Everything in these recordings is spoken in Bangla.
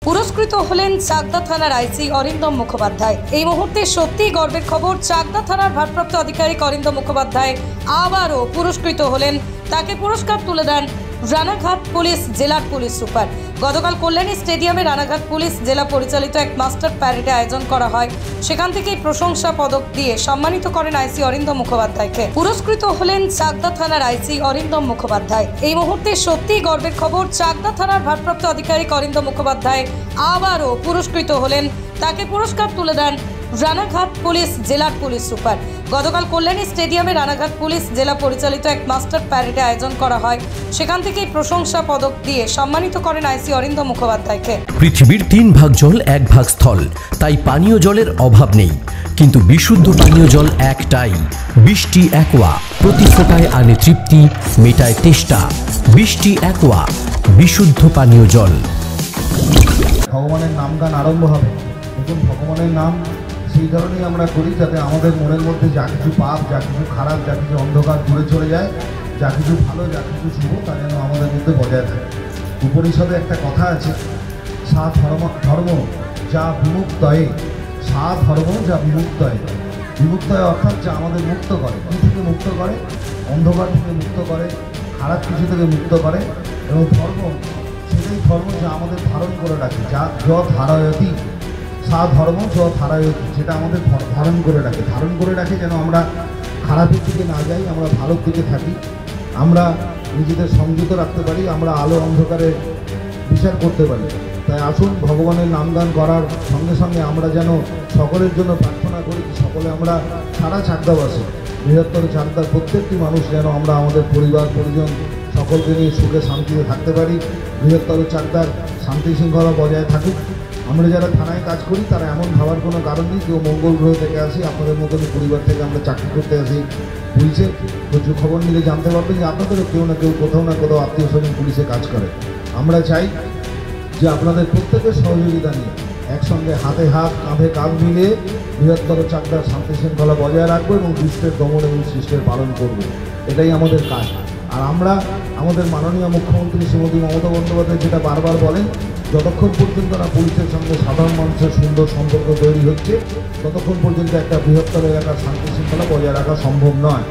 পুরস্কৃত হলেন চাকদা থানার আইসি অরিন্দম মুখোপাধ্যায়। এই মুহূর্তে সত্যিই গর্বের খবর, চাকদা থানার ভারপ্রাপ্ত আধিকারিক অরিন্দম মুখোপাধ্যায় আবারও পুরস্কৃত হলেন। তাকে পুরস্কার তুলে দেন রানাঘাট পুলিশ জেলার পুলিশ সুপার। গতকাল কল্যাণী স্টেডিয়ামে রানাঘাট পুলিশ জেলা পরিচালিত এক মাস্টার প্যারেডে আয়োজন করা হয়। সেখান থেকেই প্রশংসা পদক দিয়ে সম্মানিত করেন আইসি অরিন্দম মুখোপাধ্যায়কে। পুরস্কৃত হলেন চাকদা থানার আইসি অরিন্দম মুখোপাধ্যায়। এই মুহূর্তে সত্যিই গর্বের খবর, চাকদা থানার ভারপ্রাপ্ত আধিকারিক অরিন্দম মুখোপাধ্যায় আবারও পুরস্কৃত হলেন। তাকে পুরস্কার তুলে দেন রানাঘাট পুলিশ জেলার পুলিশ সুপার। গতকাল কল্যাণী স্টেডিয়ামে রানাঘাট পুলিশ জেলা পরিচালিত এক মাস্টার প্যারেডে আয়োজন করা হয়। সেখান থেকেই প্রশংসা পদক দিয়ে সম্মানিত করেন আইসি অরিন্দম মুখোপাধ্যায়কে। পৃথিবীর 3 ভাগ জল 1 ভাগ স্থল, তাই পানীয় জলের অভাব নেই, কিন্তু বিশুদ্ধ পানীয় জল একটাই, বৃষ্টি অ্যাকোয়া। প্রতি ফোঁটায় আনে তৃপ্তি, মেটায় তেষ্টা। বৃষ্টি অ্যাকোয়া, বিশুদ্ধ পানীয় জল। ভগবানের নাম গান আরম্ভ হবে। দেখুন, ভগবানের নাম সেই কারণেই আমরা করি যাতে আমাদের মনের মধ্যে যা কিছু পাপ, যা কিছু খারাপ, যা কিছু অন্ধকার দূরে চলে যায়, যা কিছু ভালো, যা কিছু শুভ, তা যেন আমাদের মধ্যে বজায় থাকে। উপনিষদে একটা কথা আছে, সা ধর্ম যা বিমুক্তয়ে, সা ধর্ম যা বিমুক্তয়ে। বিমুক্তয়ে অর্থাৎ যা আমাদের মুক্ত করে। কী থেকে মুক্ত করে? অন্ধকার থেকে মুক্ত করে, খারাপ কিছু থেকে মুক্ত করে। এবং ধর্ম সেটাই ধর্ম যা আমাদের ধারণ করে রাখে, যা ধারায়তি, সা ধর্ম ধারায়তি, যেটা আমাদের ধারণ করে রাখে। ধারণ করে রাখে যেন আমরা খারাপের দিকে না যাই, আমরা ভালোর দিকে থাকি, আমরা নিজেদের সংযত রাখতে পারি, আমরা আলো অন্ধকারে বিচার করতে পারি। তাই আসুন, ভগবানের নামগান করার সঙ্গে সঙ্গে আমরা যেন সকলের জন্য প্রার্থনা করি। সকলে আমরা সারা চাকদাবাসী, বৃহত্তর চাকদার প্রত্যেকটি মানুষ যেন আমরা আমাদের পরিবার পরিজন সকলকে নিয়ে সুখে শান্তিতে থাকতে পারি। বৃহত্তর চাকদার শান্তি শৃঙ্খলা বজায় থাকুক। আমরা যারা থানায় কাজ করি তারা এমন ভাবার কোনো কারণ নেই কেউ মঙ্গল গ্রহ থেকে আসি, আপনাদের মতন পরিবার থেকে আমরা চাকরি করতে আসি পুলিশে। প্রচুর খবর নিলে জানতে পারবেন যে আপনাদেরও কেউ না কেউ কোথাও না কোথাও আত্মীয় স্বজন পুলিশে কাজ করে। আমরা চাই যে আপনাদের প্রত্যেকের সহযোগিতা নিয়ে একসঙ্গে হাতে হাত কাঁধে কাঁধ মিলিয়ে বৃহত্তর চাকদার শান্তি শৃঙ্খলা বজায় রাখবো এবং দুষ্টের দমন এবং সৃষ্টের পালন করব। এটাই আমাদের কাজ। আর আমরা আমাদের মাননীয় মুখ্যমন্ত্রী শ্রীমতী মমতা বন্দ্যোপাধ্যায় যেটা বারবার বলেন, যতক্ষণ পর্যন্ত না পুলিশের সঙ্গে সাধারণ মানুষের সুন্দর সম্পর্ক তৈরি হচ্ছে, ততক্ষণ পর্যন্ত একটা বৃহত্তর এলাকার শান্তি শৃঙ্খলা বজায় রাখা সম্ভব নয়।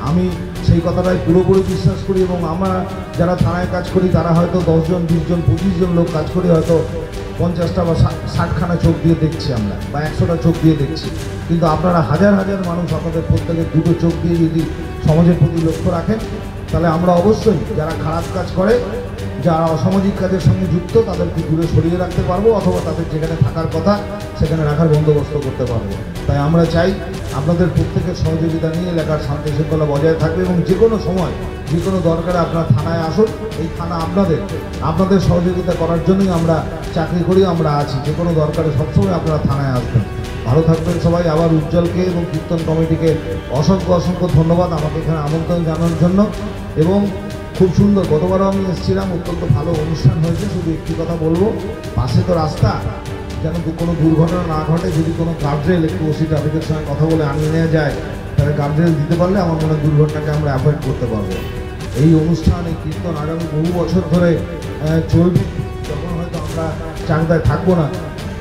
আমি সেই কথাটাই পুরোপুরি বিশ্বাস করি এবং আমরা যারা থানায় কাজ করি তারা হয়তো 10 জন 20 জন 25 জন লোক কাজ করি, হয়তো 50টা বা 60খানা চোখ দিয়ে দেখছি আমরা, বা 100টা চোখ দিয়ে দেখছি। কিন্তু আপনারা হাজার হাজার মানুষ, আপনাদের প্রত্যেকের 2টো চোখ দিয়ে যদি সমাজের প্রতি লক্ষ্য রাখেন, তাহলে আমরা অবশ্যই যারা খারাপ কাজ করে, যারা অসামাজিক কাজের সঙ্গে যুক্ত, তাদেরকে দূরে সরিয়ে রাখতে পারবো, অথবা তাদের যেখানে থাকার কথা সেখানে রাখার বন্দোবস্ত করতে পারবো। তাই আমরা চাই আপনাদের প্রত্যেকের সহযোগিতা নিয়ে এলাকার শান্তি শৃঙ্খলা বজায় থাকবে এবং যে কোনো সময় যে কোনো দরকারে আপনারা থানায় আসুন। এই থানা আপনাদের সহযোগিতা করার জন্যই আমরা চাকরি করি, আমরা আছি। যে কোনো দরকারে সবসময় আপনারা থানায় আসবেন। ভালো থাকবেন সবাই। আবার উজ্জ্বলকে এবং কীর্তন কমিটিকে অসংখ্য ধন্যবাদ আমাকে এখানে আমন্ত্রণ জানানোর জন্য। এবং খুব সুন্দর, গতবারও আমি এসেছিলাম, অত্যন্ত ভালো অনুষ্ঠান হয়েছে। শুধু একটি কথা বলবো, পাশে তো রাস্তা, যেন কোনো দুর্ঘটনা না ঘটে। যদি কোনো গার্ডরেল একটু ওসি ট্রাফিকের সঙ্গে কথা বলে আনিয়ে নেওয়া যায়, তাহলে গার্ডরেল দিতে পারলে আমার মনে হয় দুর্ঘটনাকে আমরা অ্যাভয়েড করতে পারবো। এই অনুষ্ঠান, এই কীর্তন আগামী বহু বছর ধরে চলবে। যখন হয়তো আমরা চাকদায় থাকবো না,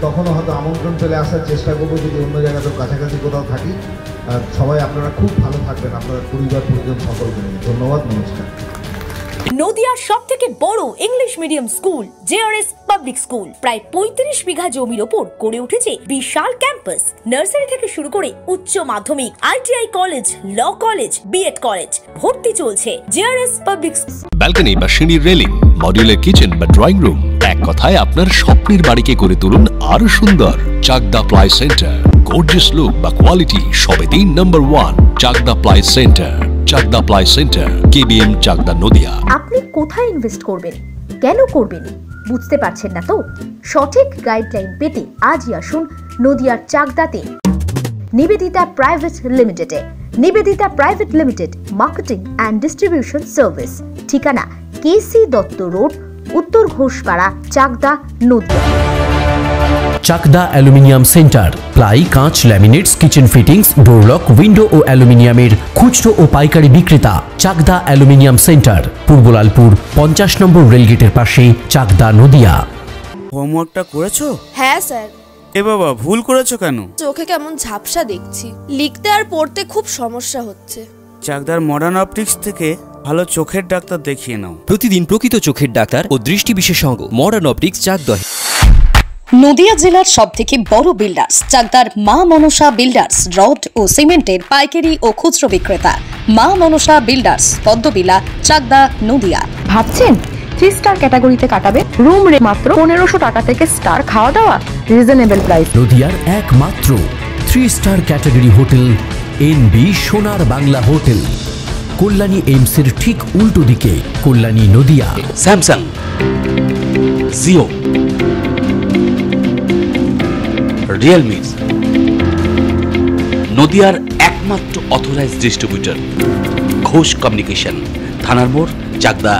তখনও হয়তো আমন্ত্রণ পেলে আসার চেষ্টা করবো, যদি অন্য জায়গাতেও কাছাকাছি কোথাও থাকি। সবাই আপনারা খুব ভালো থাকবেন, আপনাদের পরিবার পরিজন সকলকে নিয়ে। ধন্যবাদ, নমস্কার। নদিয়ার সবথেকে বড় English medium school JRS public school প্রায় 35 বিঘা জমির ওপর গড়ে উঠেছে বিশাল ক্যাম্পাস। নার্সারি থেকে শুরু করে উচ্চ মাধ্যমিক, ITI college, law college, BEd college, ভর্তি চলছে জেআরএস পাবলিক। ব্যালকনি বা সিঁড়ির রেলিং, মডিউলার কিচেন বা ড্রয়িং রুম, এক কথায় আপনার স্বপ্নের বাড়িকে করে তুলুন আরো সুন্দর। Chakdah ply centre, gorgeous look বা কোয়ালিটি সবে 3 নম্বর 1 Chakdah ply centre. Chakdah ply centre, KBM, Chakdah, Nadia. আপনি কোথায় ইনভেস্ট করবেন, কেন করবেন, বুঝতে পারছেন না তো? সঠিক গাইডলাইন পেতে আজই আসুন নদিয়ার চাকদাতে নিবেদিতা প্রাইভেট লিমিটেডে। Nivedita private limited, marketing and distribution service. ঠিকানা KC Dutta road, Uttar Ghoshpara, Chakdah, Nadia. Chakdah aluminium centre, ply, কাঁচ, laminates, kitchen fittings, door lock, window ও অ্যালুমিনিয়ামের খুচরো ও পাইকারি বিক্রেতা। চাকদা অ্যালুমিনিয়াম সেন্টার, পূর্ব লালপুর 50 নম্বর রেলগেটের পাশে, চাকদা, নদিয়া। হোমওয়ার্কটা করেছো? হ্যাঁ স্যার। এ বাবা, ভুল করেছো কেন? চোখে কেমন ঝাপসা দেখছি, লিখতে আর পড়তে খুব সমস্যা হচ্ছে। চাকদার মডার্ন অপটিক্স থেকে ভালো চোখের ডাক্তার দেখিয়ে নাও। প্রতিদিন প্রকৃত চোখের ডাক্তার ও দৃষ্টি বিশেষজ্ঞ মডার্ন অপটিক্স চাকদহ। নদিয়া জেলার সবথেকে বড় বিল্ডার্স চাকদার মা মনসা বিল্ডার্স, রড ও সিমেন্টের পাইকারি ও খুচরো বিক্রেতা। মা মনসা বিল্ডার্স, পদ্মবিলা, চাকদা, নদিয়া। ভাবছেন 3 স্টার ক্যাটাগরিতে কাটাবে? রুম রে মাত্র 1500 টাকা থেকে স্টার, খাওয়া দাওয়া রিজনেবল প্রাইস। নদিয়ার একমাত্র 3 স্টার ক্যাটাগরি হোটেল এনবি সোনার বাংলা হোটেল, কল্যাণী এইমসের ঠিক উল্টো দিকে, কল্যাণী, নদিয়া। স্যামসাং, জিও, রিয়েলমি, নদিয়ার একমাত্র অথরাইজড ডিস্ট্রিবিউটর ঘোষ কমিউনিকেশন, থানার মোড়, চাকদা।